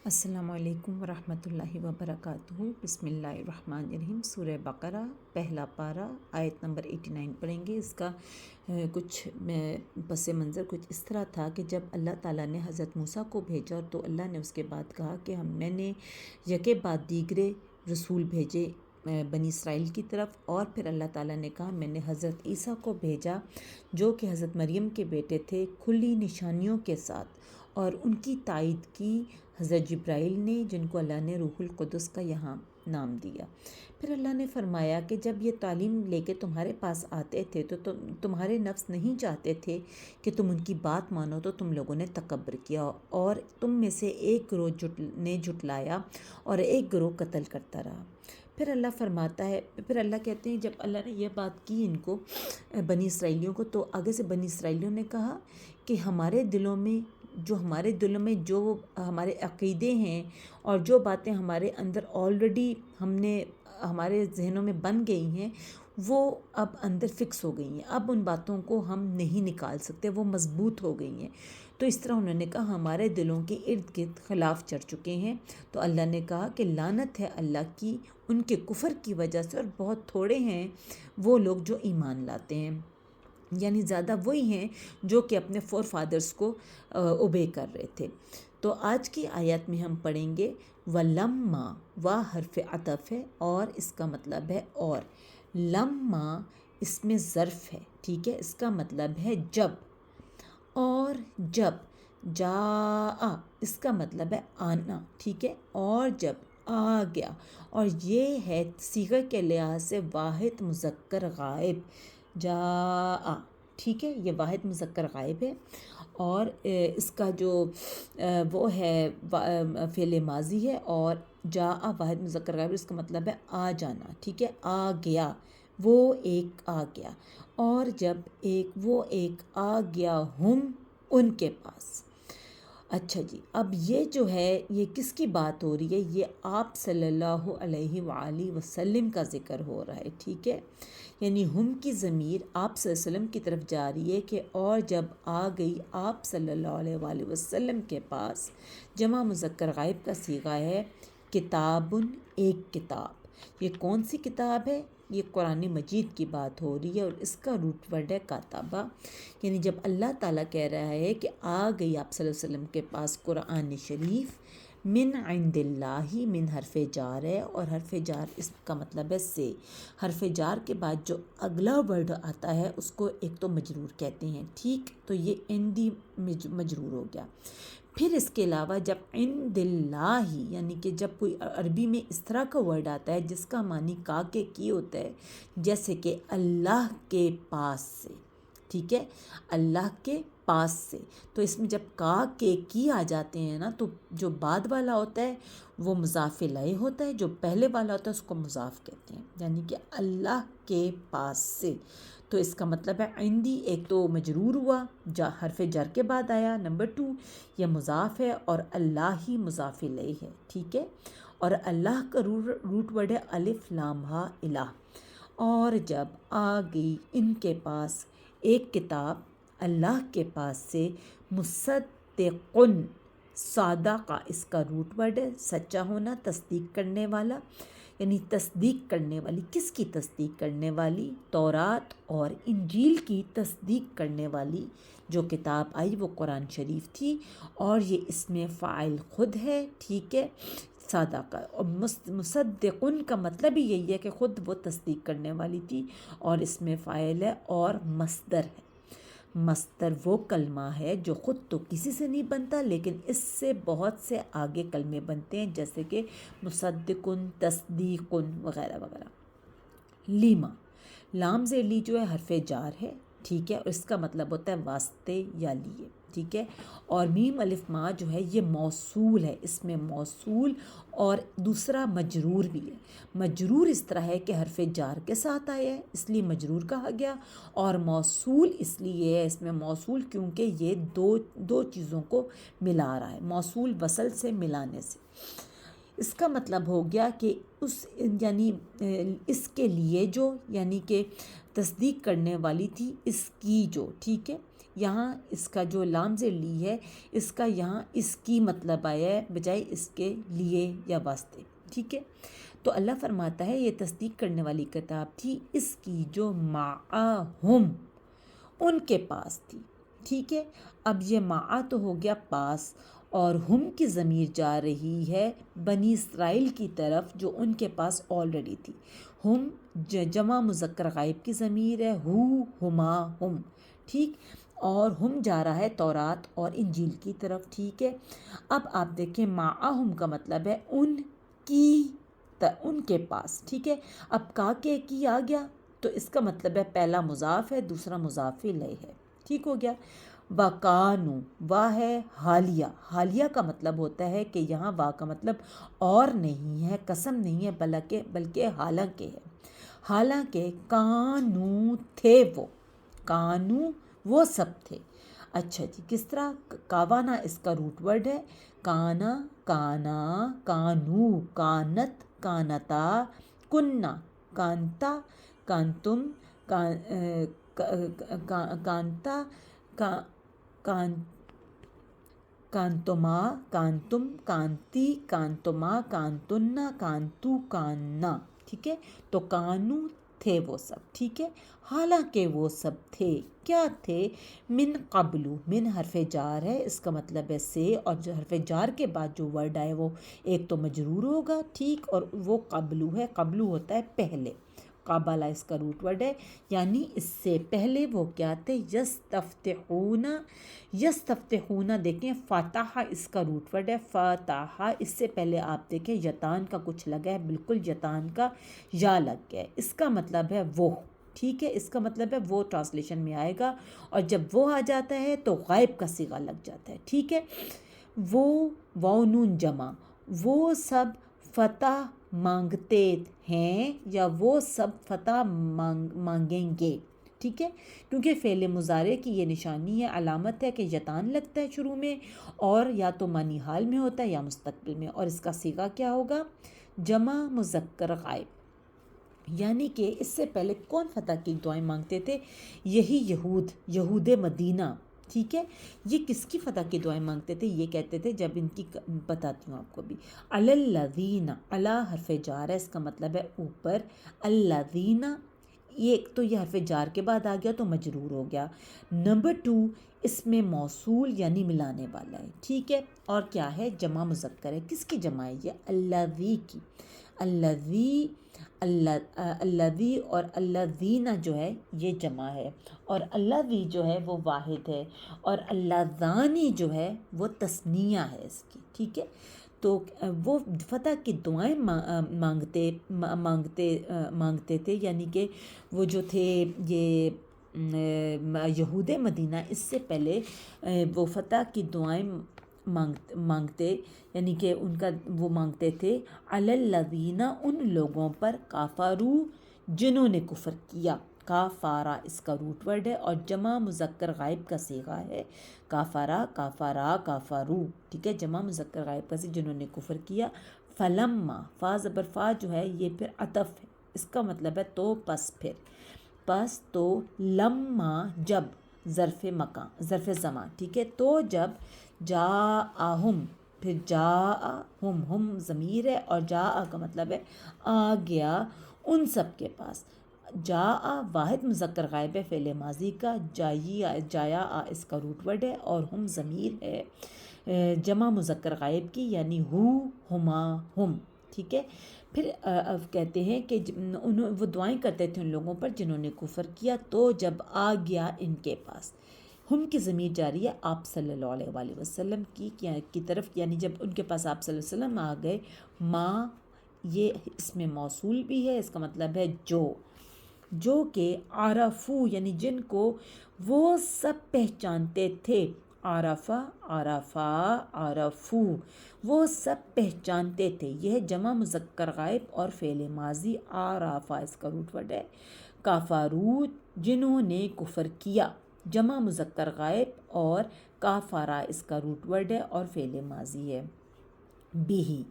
السلام علیکم ورحمۃ اللہ وبرکاتہ۔ بسم اللہ الرحمن الرحیم۔ سورہ بقرہ پہلا پارہ آیت نمبر 89 پڑھیں گے۔ اس کا کچھ پس منظر کچھ اس طرح تھا کہ جب اللہ تعالیٰ نے حضرت موسیٰ کو بھیجا تو اللہ نے اس کے بعد کہا کہ میں نے یکے بعد دیگرے رسول بھیجے بنی اسرائیل کی طرف، اور پھر اللہ تعالیٰ نے کہا میں نے حضرت عیسیٰ کو بھیجا جو کہ حضرت مریم کے بیٹے تھے، کھلی نشانیوں کے ساتھ، اور ان کی تائید کی حضرت جبرائیل نے، جن کو اللہ نے روح القدس کا یہاں نام دیا۔ پھر اللہ نے فرمایا کہ جب یہ تعلیم لے کے تمہارے پاس آتے تھے تو تمہارے نفس نہیں چاہتے تھے کہ تم ان کی بات مانو، تو تم لوگوں نے تکبر کیا اور تم میں سے ایک گروہ نے جھٹلایا اور ایک گروہ قتل کرتا رہا۔ پھر اللہ فرماتا ہے، پھر اللہ کہتے ہیں جب اللہ نے یہ بات کی ان کو بنی اسرائیلیوں کو، تو آگے سے بنی اسرائیلیوں نے کہا کہ ہمارے دلوں میں جو ہمارے عقیدے ہیں اور جو باتیں ہمارے اندر آلریڈی ہمارے ذہنوں میں بن گئی ہیں، وہ اب اندر فکس ہو گئی ہیں، اب ان باتوں کو ہم نہیں نکال سکتے، وہ مضبوط ہو گئی ہیں۔ تو اس طرح انہوں نے کہا ہمارے دلوں کے ارد گرد خلاف چڑھ چکے ہیں۔ تو اللہ نے کہا کہ لعنت ہے اللہ کی ان کے کفر کی وجہ سے، اور بہت تھوڑے ہیں وہ لوگ جو ایمان لاتے ہیں، یعنی زیادہ وہی ہیں جو کہ اپنے فور فادرز کو اوبے کر رہے تھے۔ تو آج کی آیت میں ہم پڑھیں گے وَلَمَّا، وا حرف عطف ہے اور اس کا مطلب ہے اور، لما اس میں ظرف ہے، ٹھیک ہے، اس کا مطلب ہے جب، اور جب جاء اس کا مطلب ہے آنا، ٹھیک ہے، اور جب آ گیا، اور یہ ہے صیغہ کے لحاظ سے واحد مذکر غائب، جاء، ٹھیک ہے، یہ واحد مذکر غائب ہے، اور اس کا جو وہ ہے فعل ماضی ہے، اور جاء واحد مذکر غائب، اس کا مطلب ہے آ جانا، ٹھیک ہے، آ گیا، وہ ایک آ گیا، اور جب وہ ایک آ گیا ہم ان کے پاس۔ اچھا جی، اب یہ جو ہے یہ کس کی بات ہو رہی ہے؟ یہ آپ صلی اللہ علیہ وآلہ وسلم کا ذکر ہو رہا ہے، ٹھیک ہے، یعنی ہم کی ضمیر آپ صلی اللہ علیہ وسلم کی طرف جا رہی ہے کہ اور جب آ گئی آپ صلی اللہ علیہ وآلہ وسلم کے پاس، جمع مذکر غائب کا صیغہ ہے کتابن، ایک کتاب۔ یہ کون سی کتاب ہے؟ یہ قرآن مجید کی بات ہو رہی ہے، اور اس کا روٹ ورڈ ہے کاتبہ، یعنی جب اللہ تعالیٰ کہہ رہا ہے کہ آ گئی آپ صلی اللہ علیہ وسلم کے پاس قرآن شریف، من عند اللہ، من حرف جار ہے، اور حرف جار اس کا مطلب ہے سے، حرف جار کے بعد جو اگلا ورڈ آتا ہے اس کو ایک تو مجرور کہتے ہیں، ٹھیک، تو یہ عندی مجرور ہو گیا۔ پھر اس کے علاوہ جب عند اللہ، یعنی کہ جب کوئی عربی میں اس طرح کا ورڈ آتا ہے جس کا معنی کا کے کی ہوتا ہے، جیسے کہ اللہ کے پاس سے، ٹھیک ہے، اللہ کے پاس سے، تو اس میں جب کا کے کی آ جاتے ہیں نا، تو جو بعد والا ہوتا ہے وہ مضاف الیہ ہوتا ہے، جو پہلے والا ہوتا ہے اس کو مضاف کہتے ہیں، یعنی کہ اللہ کے پاس سے۔ تو اس کا مطلب ہے عندی ایک تو مجرور ہوا، حرف جر کے بعد آیا، نمبر 2 یہ مضاف ہے، اور اللہ ہی مضاف الیہ ہے، ٹھیک ہے، اور اللہ کا روٹ ورڈ ہے الف لام ہا الہ، اور جب آ گئی ان کے پاس ایک کتاب اللہ کے پاس سے، مصدقن، صادقہ اس کا روٹ ورڈ ہے سچا ہونا، تصدیق کرنے والا، یعنی تصدیق کرنے والی، کس کی تصدیق کرنے والی؟ تورات اور انجیل کی تصدیق کرنے والی جو کتاب آئی وہ قرآن شریف تھی، اور یہ اس میں فاعل خود ہے، ٹھیک ہے، صادقہ، اور مصدقن کا مطلب ہی یہی ہے کہ خود وہ تصدیق کرنے والی تھی، اور اس میں فاعل ہے اور مصدر ہے۔ مصدر وہ کلمہ ہے جو خود تو کسی سے نہیں بنتا، لیکن اس سے بہت سے آگے کلمے بنتے ہیں، جیسے کہ مصدقن، تصدیقن وغیرہ وغیرہ۔ لیما، لام زیر لی جو ہے حرف جار ہے، ٹھیک ہے، اور اس کا مطلب ہوتا ہے واسطے یا لیے، ٹھیک ہے، اور میم الف ما جو ہے یہ موصول ہے، اس میں موصول اور دوسرا مجرور بھی ہے۔ مجرور اس طرح ہے کہ حرف جار کے ساتھ آیا ہے اس لیے مجرور کہا گیا، اور موصول اس لیے ہے اس میں موصول کیونکہ یہ دو چیزوں کو ملا رہا ہے، موصول وصل سے ملانے سے۔ اس کا مطلب ہو گیا کہ یعنی اس کے لیے جو، یعنی کہ تصدیق کرنے والی تھی اس کی جو، ٹھیک ہے، یہاں اس کا جو لام زیر لی ہے اس کا یہاں اس کی مطلب آیا ہے بجائے اس کے لیے یا واسطے، ٹھیک ہے۔ تو اللہ فرماتا ہے یہ تصدیق کرنے والی کتاب تھی اس کی جو معہم ان کے پاس تھی، ٹھیک ہے۔ اب یہ معا تو ہو گیا پاس، اور ہم کی ضمیر جا رہی ہے بنی اسرائیل کی طرف جو ان کے پاس آلریڈی تھی۔ ہم جمع مذکر غائب کی ضمیر ہے، ہما ہم، ٹھیک، اور ہم جا رہا ہے تورات اور انجیل کی طرف، ٹھیک ہے۔ اب آپ دیکھیں معہم کا مطلب ہے ان کے پاس، ٹھیک ہے۔ اب کا کے کی آ گیا تو اس کا مطلب ہے پہلا مضاف ہے، دوسرا مضاف الیہ ہے، ٹھیک ہو گیا۔ وَكَانُوا وا ہے حالیہ، حالیہ کا مطلب ہوتا ہے کہ یہاں وا کا مطلب اور نہیں ہے، قسم نہیں ہے، بلکہ حالانکہ ہے۔ حالانکہ کانو تھے وہ سب تھے۔ اچھا جی، کس طرح؟ کاوانا اس کا روٹ ورڈ ہے، کانا، کانا، کانو، کانت، کانتا، کننا، کانتا، کانتم، کانتا، کانتما، کانتم، کانتی، کانتما، کانتنا، کانتو، کاننا، ٹھیک ہے۔ تو کانو تھے وہ سب، ٹھیک ہے۔ حالانکہ وہ سب تھے، کیا تھے؟ من قبل، من حرف جار ہے، اس کا مطلب ہے سے، اور جو حرف جار کے بعد جو ورڈ آئے وہ ایک تو مجرور ہوگا، ٹھیک، اور وہ قبلو ہے، قبلو ہوتا ہے پہلے، قابلہ اس کا روٹ ورڈ ہے، یعنی اس سے پہلے وہ کیا تھے؟ یستفتحون، یستفتحون، دیکھیں فاتحہ اس کا روٹ ورڈ ہے، فاتحہ، اس سے پہلے آپ دیکھیں یتان کا کچھ لگا ہے، بالکل یتان کا یا لگ گیا ہے، اس کا مطلب ہے وہ، ٹھیک ہے، اس کا مطلب ہے وہ ٹرانسلیشن میں آئے گا، اور جب وہ آ جاتا ہے تو غائب کا صیغہ لگ جاتا ہے، ٹھیک ہے۔ وہ نون جمع، وہ سب فتح مانگتے ہیں یا وہ سب فتح مانگیں گے، ٹھیک ہے، کیونکہ فعل مضارع کی یہ نشانی ہے، علامت ہے کہ یتان لگتا ہے شروع میں، اور یا تو معنی حال میں ہوتا ہے یا مستقبل میں، اور اس کا صیغہ کیا ہوگا؟ جمع مذکر غائب۔ یعنی کہ اس سے پہلے کون فتح کی دعائیں مانگتے تھے؟ یہی یہود مدینہ، ٹھیک ہے۔ یہ کس کی فتح کی دعائیں مانگتے تھے؟ یہ کہتے تھے، جب ان کی بتاتی ہوں آپ کو بھی، الذین، الا حرف جار ہے، اس کا مطلب ہے اوپر، الذین، یہ ایک تو یہ حرف جار کے بعد آ گیا تو مجرور ہو گیا، نمبر 2 اس میں موصول یعنی ملانے والا ہے، ٹھیک ہے، اور کیا ہے؟ جمع مذکر ہے، کس کی جمع ہے یہ؟ الذی کی، الذی اور الذین جو ہے یہ جمع ہے، اور الذی جو ہے وہ واحد ہے، اور اللذانی جو ہے وہ تثنیہ ہے اس کی، ٹھیک ہے۔ تو وہ فتح کی دعائیں مانگتے تھے، یعنی کہ وہ جو تھے یہ یہود مدینہ، اس سے پہلے وہ فتح کی دعائیں مانگتے، یعنی کہ ان کا وہ مانگتے تھے علی الذین، ان لوگوں پر، کافرو جنہوں نے کفر کیا، کافارا اس کا روٹ ورڈ ہے، اور جمع مذکر غائب کا صیغہ ہے کافارا، کافارا، کافارو، ٹھیک ہے، جمع مذکر غائب کا صیغہ جنہوں نے کفر کیا۔ فلما، فا زبر فا جو ہے یہ پھر عطف ہے، اس کا مطلب ہے تو، پس پھر، پس تو، لما جب، ظرف مکان، ظرف زمان، ٹھیک ہے، تو جب، جاءہم، پھر جاءہم، ہم ضمیر ہے، اور جاء کا مطلب ہے آ گیا ان سب کے پاس، جاء واحد مذکر غائب ہے فعل ماضی کا، جایا اس کا روٹ ورڈ ہے، اور ہم ضمیر ہے جمع مذکر غائب کی، یعنی ہما ہم، ٹھیک ہے۔ پھر کہتے ہیں کہ وہ دعائیں کرتے تھے ان لوگوں پر جنہوں نے کفر کیا، تو جب آ گیا ان کے پاس، ہم کی ضمیر جاری ہے آپ صلی اللہ علیہ وآلہ وسلم کی طرف، یعنی جب ان کے پاس آپ صلی اللہ علیہ وسلم آ گئے، ما یہ اس میں موصول بھی ہے، اس کا مطلب ہے جو کہ عارفو، یعنی جن کو وہ سب پہچانتے تھے، عارفو، وہ سب پہچانتے تھے، یہ جمع مذکر غائب اور فعل ماضی، عارفہ اس کا روٹ ورڈ ہے، کافارو جنہوں نے کفر کیا، جمع مذکر غائب، اور کافارا اس کا روٹ ورڈ ہے اور فعل ماضی ہے۔ بھی،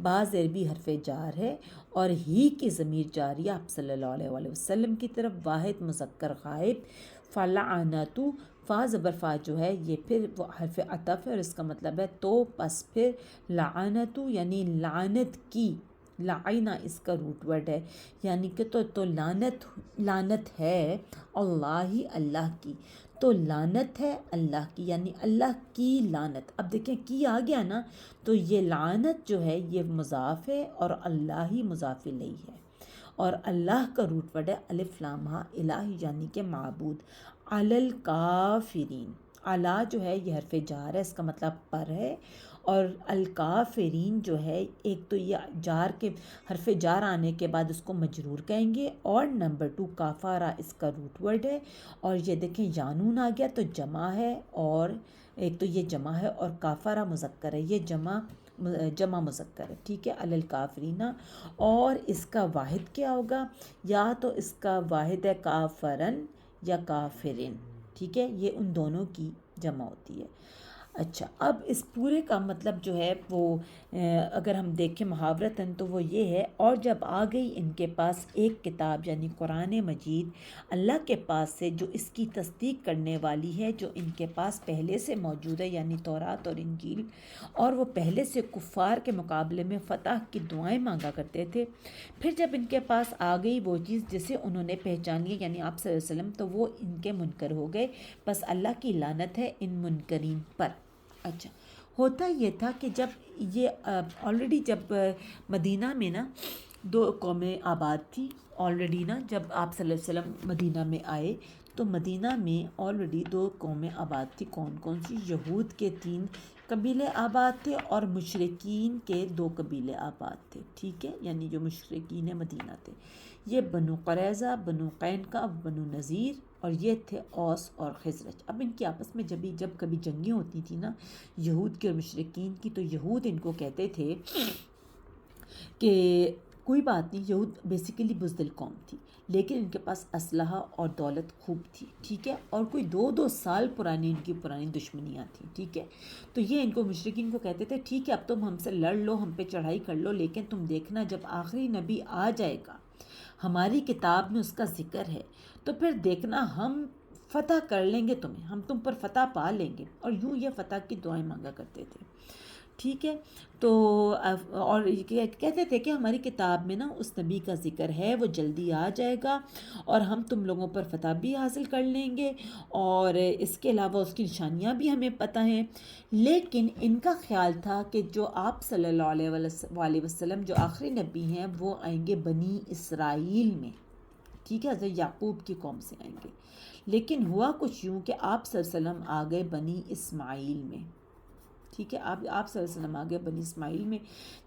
بعض عربی حرف جار ہے، اور ہی کی ضمیر جاری آپ صلی اللہ علیہ وآلہ وسلم کی طرف، واحد مذکر غائب، فلعنتو، فا زبر فا جو ہے یہ پھر وہ حرف عطف ہے اور اس کا مطلب ہے تو پس پھر، لعنتو یعنی لعنت کی، لعنہ اس کا روٹ ورڈ ہے، یعنی کہ تو لعنت ہے اللہ اللہ کی، تو لعنت ہے اللہ کی یعنی اللہ کی لعنت۔ اب دیکھیں کی آ گیا نا، تو یہ لعنت جو ہے یہ مضاف ہے اور اللہ ہی مضاف الیہ ہے، اور اللہ کا روٹ ورڈ ہے الف لام ہا، الہ یعنی کہ معبود، علی الکافرین، علی جو ہے یہ حرف جار ہے، اس کا مطلب پر ہے، اور الکافرین جو ہے ایک تو یہ جار کے حرف جار آنے کے بعد اس کو مجرور کہیں گے، اور نمبر 2 کافارہ اس کا روٹ ورڈ ہے، اور یہ دیکھیں یانون آ گیا تو جمع ہے، اور ایک تو یہ جمع ہے اور کافارہ مذکر ہے، یہ جمع مذکر ہے، ٹھیک ہے، علی الکافرین، اور اس کا واحد کیا ہوگا، یا تو اس کا واحد ہے کافرن یا کافرن، ٹھیک ہے، یہ ان دونوں کی جمع ہوتی ہے۔ اچھا، اب اس پورے کا مطلب جو ہے وہ اگر ہم دیکھیں محاورتاً تو وہ یہ ہے، اور جب آ گئی ان کے پاس ایک کتاب یعنی قرآن مجید اللہ کے پاس سے جو اس کی تصدیق کرنے والی ہے، جو ان کے پاس پہلے سے موجود ہے یعنی تورات اور انجیل، اور وہ پہلے سے کفار کے مقابلے میں فتح کی دعائیں مانگا کرتے تھے، پھر جب ان کے پاس آ گئی وہ چیز جسے انہوں نے پہچان لیا یعنی آپ صلی اللہ علیہ وسلم، تو وہ ان کے منکر ہو گئے، بس اللہ کی لعنت ہے ان منکرین پر۔ اچھا، ہوتا یہ تھا کہ جب یہ آلریڈی جب مدینہ میں نا 2 قومیں آباد تھی آلریڈی نا، جب آپ صلی اللہ علیہ وسلم مدینہ میں آئے تو مدینہ میں آلریڈی 2 قومیں آباد تھی، کون کون سی؟ یہود کے 3 قبیلے آباد تھے اور مشرکین کے 2 قبیلے آباد تھے، ٹھیک ہے، یعنی جو مشرکین مدینہ تھے یہ بنو قریظہ، بنو قینقاع، بنو نذیر، اور یہ تھے اوس اور خزرج۔ اب ان کی آپس میں جب کبھی جنگیں ہوتی تھی نا یہود کے اور مشرکین کی، تو یہود ان کو کہتے تھے کہ کوئی بات نہیں، یہود بیسیکلی بزدل قوم تھی لیکن ان کے پاس اسلحہ اور دولت خوب تھی، ٹھیک ہے، اور کوئی 2 سال پرانی ان کی پرانی دشمنیاں تھیں، ٹھیک ہے، تو یہ ان کو مشرکین کو کہتے تھے ٹھیک ہے اب تم ہم سے لڑ لو، ہم پہ چڑھائی کر لو، لیکن تم دیکھنا جب آخری نبی آ جائے گا ہماری کتاب میں اس کا ذکر ہے تو پھر دیکھنا ہم فتح کر لیں گے تمہیں، ہم تم پر فتح پا لیں گے، اور یوں یہ فتح کی دعائیں مانگا کرتے تھے، ٹھیک ہے، تو اور کہتے تھے کہ ہماری کتاب میں نا اس نبی کا ذکر ہے، وہ جلدی آ جائے گا اور ہم تم لوگوں پر فتح بھی حاصل کر لیں گے، اور اس کے علاوہ اس کی نشانیاں بھی ہمیں پتہ ہیں، لیکن ان کا خیال تھا کہ جو آپ صلی اللہ علیہ وسلم جو آخری نبی ہیں وہ آئیں گے بنی اسرائیل میں، ٹھیک ہے، حضرت یعقوب کی قوم سے آئیں گے، لیکن ہوا کچھ یوں کہ آپ صلی اللہ علیہ وسلم آ گئے بنی اسماعیل میں، ٹھیک ہے، آپ صلی اللہ علیہ وسلم آ گئے بنی اسماعیل میں،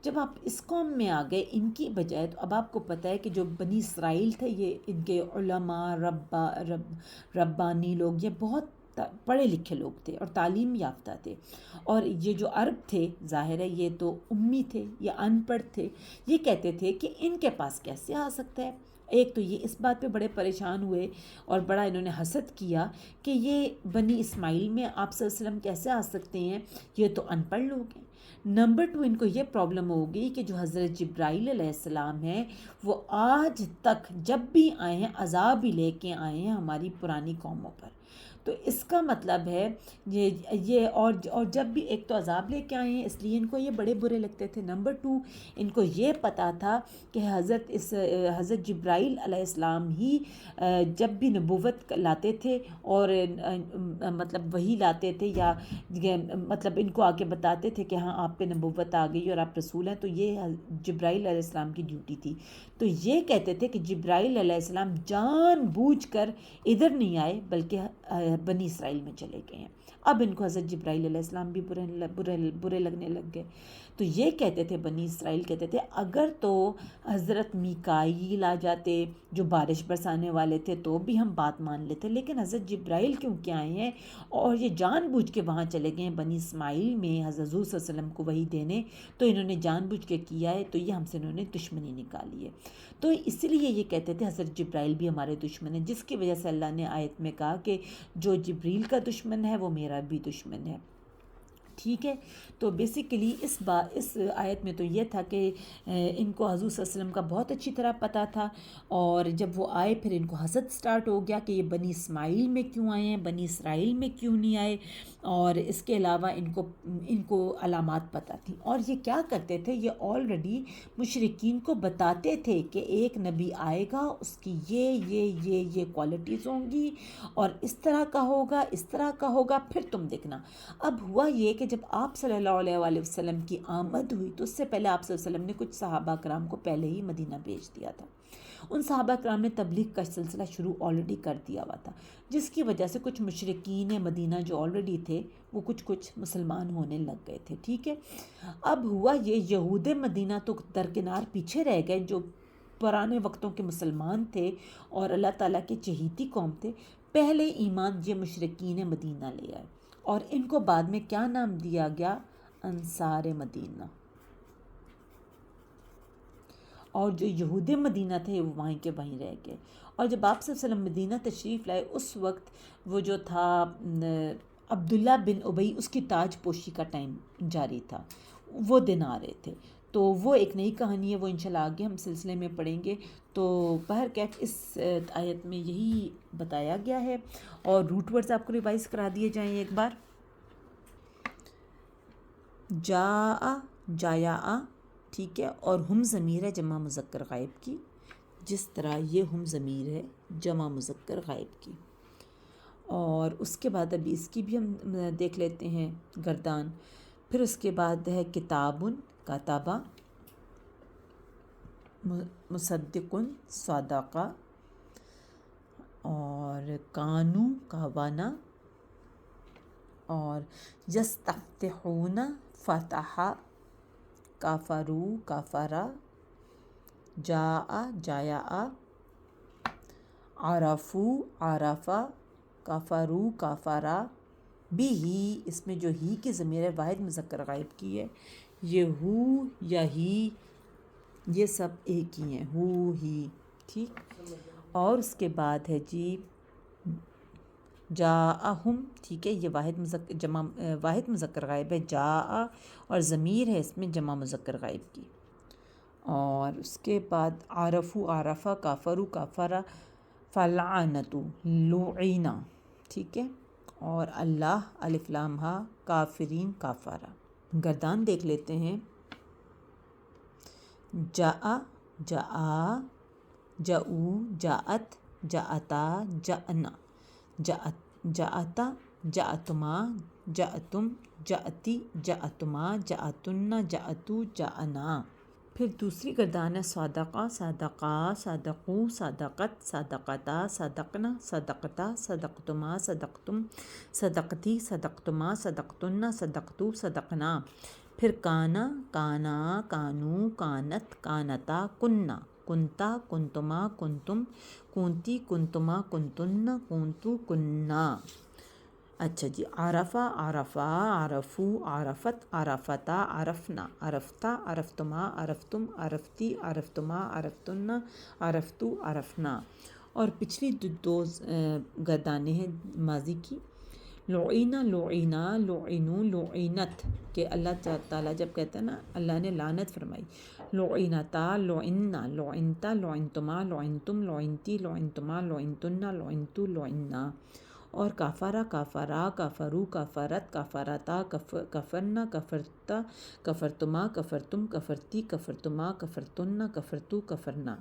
جب آپ اس قوم میں آ گئے ان کی بجائے، تو اب آپ کو پتہ ہے کہ جو بنی اسرائیل تھے یہ ان کے علماء ربانی لوگ، یہ بہت پڑھے لکھے لوگ تھے اور تعلیم یافتہ تھے، اور یہ جو عرب تھے ظاہر ہے یہ تو امی تھے، یہ ان پڑھ تھے، یہ کہتے تھے کہ ان کے پاس کیسے آ سکتا ہے، ایک تو یہ اس بات پہ بڑے پریشان ہوئے اور بڑا انہوں نے حسد کیا کہ یہ بنی اسماعیل میں آپ صلی اللہ علیہ وسلم کیسے آ سکتے ہیں، یہ تو ان پڑھ لوگ ہیں۔ نمبر 2 ان کو یہ پرابلم ہو گئی کہ جو حضرت جبرائیل علیہ السلام ہیں وہ آج تک جب بھی آئے ہیں عذاب ہی لے کے آئے ہیں ہماری پرانی قوموں پر، تو اس کا مطلب ہے یہ اور جب بھی ایک تو عذاب لے کے آئے ہیں اس لیے ان کو یہ بڑے برے لگتے تھے، نمبر 2 ان کو یہ پتہ تھا کہ حضرت جبرائیل علیہ السلام ہی جب بھی نبوت لاتے تھے اور مطلب وہی لاتے تھے یا مطلب ان کو آ کے بتاتے تھے کہ ہاں آپ پہ نبوت آ گئی اور آپ رسول ہیں، تو یہ جبرائیل علیہ السلام کی ڈیوٹی تھی، تو یہ کہتے تھے کہ جبرائیل علیہ السلام جان بوجھ کر ادھر نہیں آئے بلکہ بنی اسرائیل میں چلے گئے ہیں۔ اب ان کو حضرت جبرائیل علیہ السلام بھی برے لگنے لگ گئے، تو یہ کہتے تھے بنی اسرائیل کہتے تھے اگر تو حضرت میکائیل آ جاتے جو بارش برسانے والے تھے تو بھی ہم بات مان لیتے، لیکن حضرت جبرائیل کیوں کہ آئے ہیں اور یہ جان بوجھ کے وہاں چلے گئے ہیں بنی اسماعیل میں حضرت حضور صلی اللہ علیہ وسلم کو وحی دینے، تو انہوں نے جان بوجھ کے کیا ہے، تو یہ ہم سے انہوں نے دشمنی نکالی ہے، تو اس لیے یہ کہتے تھے حضرت جبرائیل بھی ہمارے دشمن ہیں، جس کی وجہ سے اللہ نے آیت میں کہا کہ جو جبریل کا دشمن ہے وہ میرا بھی دشمن ہے۔ ٹھیک ہے. تو بیسیکلی اس آیت میں تو یہ تھا کہ ان کو حضور صلی اللہ علیہ وسلم کا بہت اچھی طرح پتہ تھا، اور جب وہ آئے پھر ان کو حسد سٹارٹ ہو گیا کہ یہ بنی اسماعیل میں کیوں آئے ہیں، بنی اسرائیل میں کیوں نہیں آئے. اور اس کے علاوہ ان کو علامات پتہ تھیں، اور یہ کیا کرتے تھے، یہ آلریڈی مشرکین کو بتاتے تھے کہ ایک نبی آئے گا، اس کی یہ کوالٹیز ہوں گی، اور اس طرح کا ہوگا، اس طرح کا ہوگا، پھر تم دیکھنا. اب ہوا یہ کہ جب آپ صلی اللہ علیہ وآلہ وسلم کی آمد ہوئی تو اس سے پہلے آپ صلی اللہ علیہ وسلم نے کچھ صحابہ کرام کو پہلے ہی مدینہ بھیج دیا تھا. ان صحابہ کرام نے تبلیغ کا سلسلہ شروع آلریڈی کر دیا ہوا تھا، جس کی وجہ سے کچھ مشرکین مدینہ جو آلریڈی تھے وہ کچھ مسلمان ہونے لگ گئے تھے. ٹھیک ہے. اب ہوا یہ یہود مدینہ تو درکنار پیچھے رہ گئے، جو پرانے وقتوں کے مسلمان تھے اور اللہ تعالیٰ کے چہیتی قوم تھے. پہلے ایمان یہ مشرکین مدینہ لے آئے، اور ان کو بعد میں کیا نام دیا گیا، انصار مدینہ. اور جو یہود مدینہ تھے وہ وہیں کے وہیں رہ گئے. اور جب آپ صلی اللہ علیہ وسلم مدینہ تشریف لائے، اس وقت وہ جو تھا عبداللہ بن ابی، اس کی تاج پوشی کا ٹائم جاری تھا، وہ دن آ رہے تھے. تو وہ ایک نئی کہانی ہے، وہ انشاءاللہ آگے ہم سلسلے میں پڑھیں گے. تو بہرکیف اس آیت میں یہی بتایا گیا ہے، اور روٹ ورڈز آپ کو ریوائز کرا دیے جائیں ایک بار. جایا، ٹھیک ہے، اور ہم ضمیر ہے جمع مذکر غائب کی، جس طرح یہ ہم ضمیر ہے جمع مذکر غائب کی. اور اس کے بعد ابھی اس کی بھی ہم دیکھ لیتے ہیں گردان. پھر اس کے بعد ہے کتابن، کاتبہ، مصدقن، صادقہ، اور کانو، کاوانا، اور یستفتحون، فتح، کافرو، کافرا، جایا، عرفو، عرفہ، کافرو، کافرا، بھی، اس میں جو ہی کی ضمیر ہے واحد مذکر غائب کی ہے. یہ ہو یا ہی، یہ سب ایک ہی ہیں، ہو ہی. ٹھیک. اور اس کے بعد ہے جی جاءہم، ٹھیک ہے، یہ واحد مذکر غائب ہے، جاء، اور ضمیر ہے اس میں جمع مذکر غائب کی. اور اس کے بعد عرفو، عرفہ، کافرو، کافرا، فلعنتو، لعینہ. ٹھیک ہے. اور اللہ، الف لام ہا، کافرین، کافرا. گردان دیکھ لیتے ہیں. جاء، جاء، جاؤ، جاءت، جاءتا، جاءنا، جاءتا، جاءتما، جاءتم، جاءتی، جاءتما، جاءتن، جاءتو، جاءنا. پھر دوسری گردان ہے صادقہ، صادقہ، صادقو، صادقت، صادقتا، صادقنا، صادقتا، صدقتما، صدقتم، صدقتی، صدقتما، صدقتن، صدقتو، صدقنا. پھر کانا، کانا، کانو، کانت، کانتا، کننا، کنتا، کنتما، کنتم، کنتی، کنتما، کنتن، کنتو، کننا. اچھا جی. عرفہ، عرفہ، عرفو، عرفت، عرفتا، عرفنا، عرفتا، عرفتما، عرفتم، عرفتی، عرفتما، عرفتن، عرفتو، عرفنا. اور پچھلی دو گردانیں ہیں ماضی کی. لعینہ، لعینہ، لعنو، لعنت، کہ اللہ تعالیٰ جب کہتا ہے نا اللہ نے لعنت فرمائی. لعنتا، لعنا، لعنتا، لعنتما، لعنتم، لعنتی، لعنتما، لعنتن، لعنتو، لعنا. اور کافرا، کافرا، کافرو، کافرت، کافرتا، کفرنا، کفرتا، کفرتما، کفرتم، کفرتی، کفرتما، کفرتن، کفرتو، کفرنا.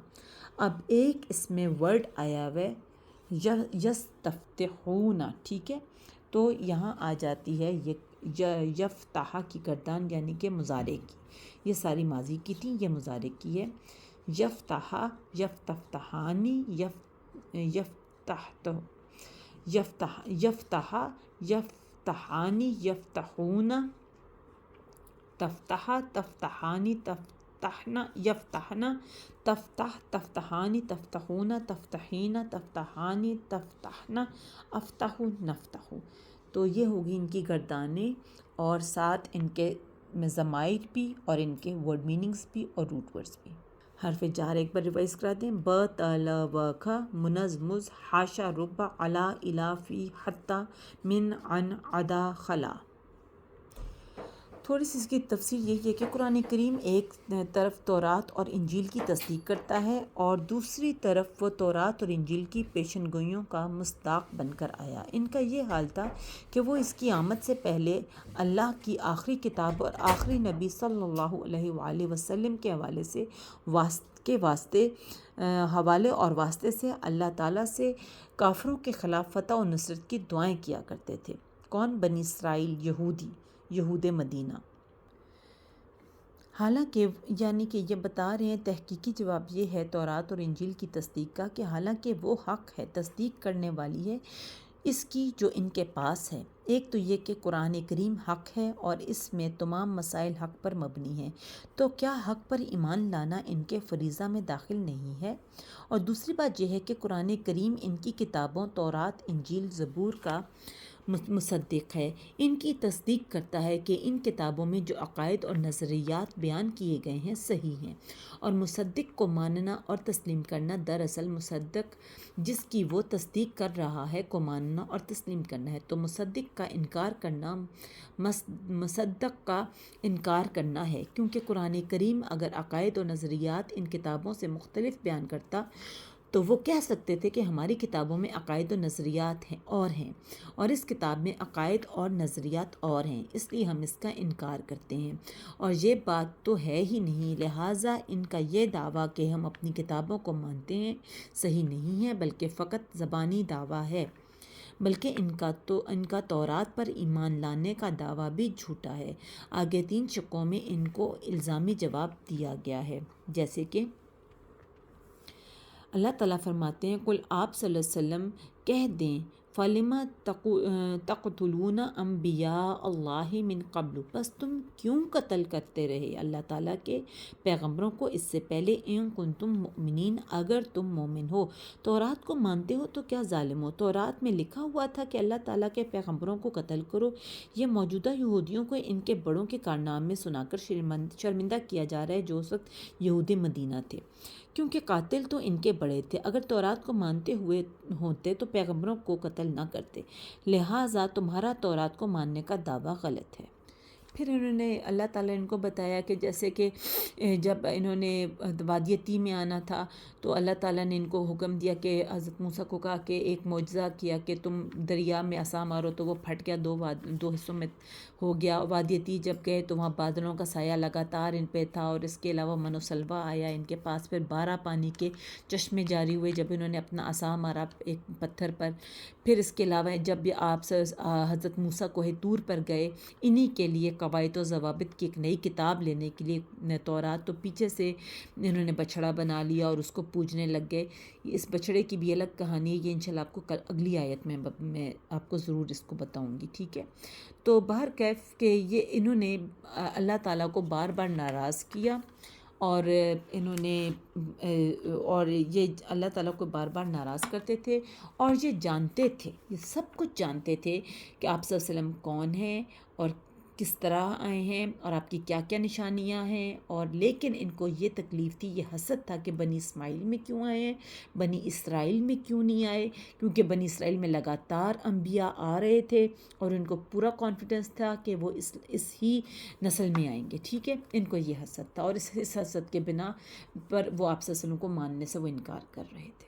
اب ایک اس میں ورڈ آیا ہے یستفتحون. ٹھیک ہے. تو یہاں آ جاتی ہے یفتح کی گردان، یعنی کہ مضارع کی. یہ ساری ماضی کی تھیں، یہ مضارع کی ہے. یفتح، یفتفتحانی، یفتح، یفتحانی، یفتحون، تفتح، تفتحانی، تفتحنا، یفتحنا، تفتح، تفتحانی، تفتحون، تفتحین، تفتحانی، تفتحنا، افتح، نفتح. تو یہ ہوگی ان کی گردانیں، اور ساتھ ان کے ضمائر بھی، اور ان کے ورڈ میننگز بھی، اور روٹ ورڈز بھی. حرف جار ایک بار ریوائز کرا دیں. ب، ت، ل، و، کھ، منز، مز، حاشا، رب، علا، الا، فی، حتی، من، عن، عدا، خلا. تھوڑی سی اس کی تفصیل یہی ہے کہ قرآن کریم ایک طرف تورات اور انجیل کی تصدیق کرتا ہے اور دوسری طرف وہ تورات اور انجیل کی پیشن گوئیوں کا مصداق بن کر آیا۔ ان کا یہ حال تھا کہ وہ اس کی آمد سے پہلے اللہ کی آخری کتاب اور آخری نبی صلی اللہ علیہ وآلہ وسلم کے حوالے اور واسطے سے اللہ تعالیٰ سے کافروں کے خلاف فتح و نصرت کی دعائیں کیا کرتے تھے۔ کون؟ بنی اسرائیل، یہود مدینہ۔ حالانکہ یعنی کہ یہ بتا رہے ہیں، تحقیقی جواب یہ ہے تورات اور انجیل کی تصدیق کا کہ حالانکہ وہ حق ہے، تصدیق کرنے والی ہے اس کی جو ان کے پاس ہے۔ ایک تو یہ کہ قرآن کریم حق ہے اور اس میں تمام مسائل حق پر مبنی ہیں، تو کیا حق پر ایمان لانا ان کے فریضہ میں داخل نہیں ہے؟ اور دوسری بات یہ ہے کہ قرآن کریم ان کی کتابوں تورات، انجیل، زبور کا مصدق ہے، ان کی تصدیق کرتا ہے کہ ان کتابوں میں جو عقائد اور نظریات بیان کیے گئے ہیں صحیح ہیں، اور مصدق کو ماننا اور تسلیم کرنا، دراصل مصدق جس کی وہ تصدیق کر رہا ہے کو ماننا اور تسلیم کرنا ہے، تو مصدق کا انکار کرنا مصدق کا انکار کرنا ہے، کیونکہ قرآن کریم اگر عقائد اور نظریات ان کتابوں سے مختلف بیان کرتا تو وہ کہہ سکتے تھے کہ ہماری کتابوں میں عقائد و نظریات ہیں اور اس کتاب میں عقائد اور نظریات اور ہیں، اس لیے ہم اس کا انکار کرتے ہیں، اور یہ بات تو ہے ہی نہیں، لہٰذا ان کا یہ دعویٰ کہ ہم اپنی کتابوں کو مانتے ہیں صحیح نہیں ہے، بلکہ فقط زبانی دعویٰ ہے، بلکہ ان کا تورات پر ایمان لانے کا دعویٰ بھی جھوٹا ہے۔ آگے 3 شقوں میں ان کو الزامی جواب دیا گیا ہے، جیسے کہ اللہ تعالیٰ فرماتے ہیں قل آپ صلی اللہ علیہ وسلم کہہ دیں فَلِمَ تَقْتُلُونَ أَنْبِيَاءَ اللَّهِ مِنْ قَبْلُ، بس تم کیوں قتل کرتے رہے اللہ تعالیٰ کے پیغمبروں کو اس سے پہلے، اِن كُنتُم مُؤْمِنِينَ، اگر تم مومن ہو، تورات کو مانتے ہو تو کیا ظالم ہو؟ تورات میں لکھا ہوا تھا کہ اللہ تعالیٰ کے پیغمبروں کو قتل کرو۔ یہ موجودہ یہودیوں کو ان کے بڑوں کے کارنامے سنا کر شرمندہ کیا جا رہا ہے جو اس وقت یہود مدینہ تھے، کیونکہ قاتل تو ان کے بڑے تھے، اگر تورات کو مانتے ہوئے ہوتے تو پیغمبروں کو قتل نہ کرتے، لہٰذا تمہارا تورات کو ماننے کا دعویٰ غلط ہے۔ پھر انہوں نے اللہ تعالیٰ نے ان کو بتایا کہ جیسے کہ جب انہوں نے وادی تیہ میں آنا تھا تو اللہ تعالیٰ نے ان کو حکم دیا کہ حضرت موسیٰ کو کہا کہ ایک معجزہ کیا کہ تم دریا میں عصا مارو تو وہ پھٹ گیا، دو حصوں میں ہو گیا۔ وادی تیہ جب گئے تو وہاں بادلوں کا سایہ لگاتار ان پہ تھا، اور اس کے علاوہ من و سلوہ آیا ان کے پاس، پھر 12 پانی کے چشمے جاری ہوئے جب انہوں نے اپنا عصا مارا ایک پتھر پر۔ پھر اس کے علاوہ جب آپ حضرت موسیٰ کوہ طور پر گئے انہی کے لیے قواعد و ضوابط کی ایک نئی کتاب لینے کے لیے تورات، تو پیچھے سے انہوں نے بچھڑا بنا لیا اور اس کو پوجنے لگ گئے۔ اس بچھڑے کی بھی الگ کہانی ہے، یہ انشاءاللہ آپ کو اگلی آیت میں آپ کو ضرور اس کو بتاؤں گی، ٹھیک ہے؟ تو بہرکیف کہ یہ انہوں نے اللہ تعالیٰ کو بار بار ناراض کیا، اور انہوں نے یہ اللہ تعالیٰ کو بار بار ناراض کرتے تھے، اور یہ جانتے تھے، یہ سب کچھ جانتے تھے کہ آپ صلی اللہ علیہ وسلم کون ہیں اور کس طرح آئے ہیں اور آپ کی کیا کیا نشانیاں ہیں، اور لیکن ان کو یہ تکلیف تھی، یہ حسد تھا کہ بنی اسماعیل میں کیوں آئے ہیں، بنی اسرائیل میں کیوں نہیں آئے، کیونکہ بنی اسرائیل میں لگاتار انبیاء آ رہے تھے اور ان کو پورا کانفیڈنس تھا کہ وہ اس ہی نسل میں آئیں گے، ٹھیک ہے؟ ان کو یہ حسد تھا، اور اس حسد کے بنا پر وہ آپ صلی اللہ علیہ وسلم کو ماننے سے وہ انکار کر رہے تھے۔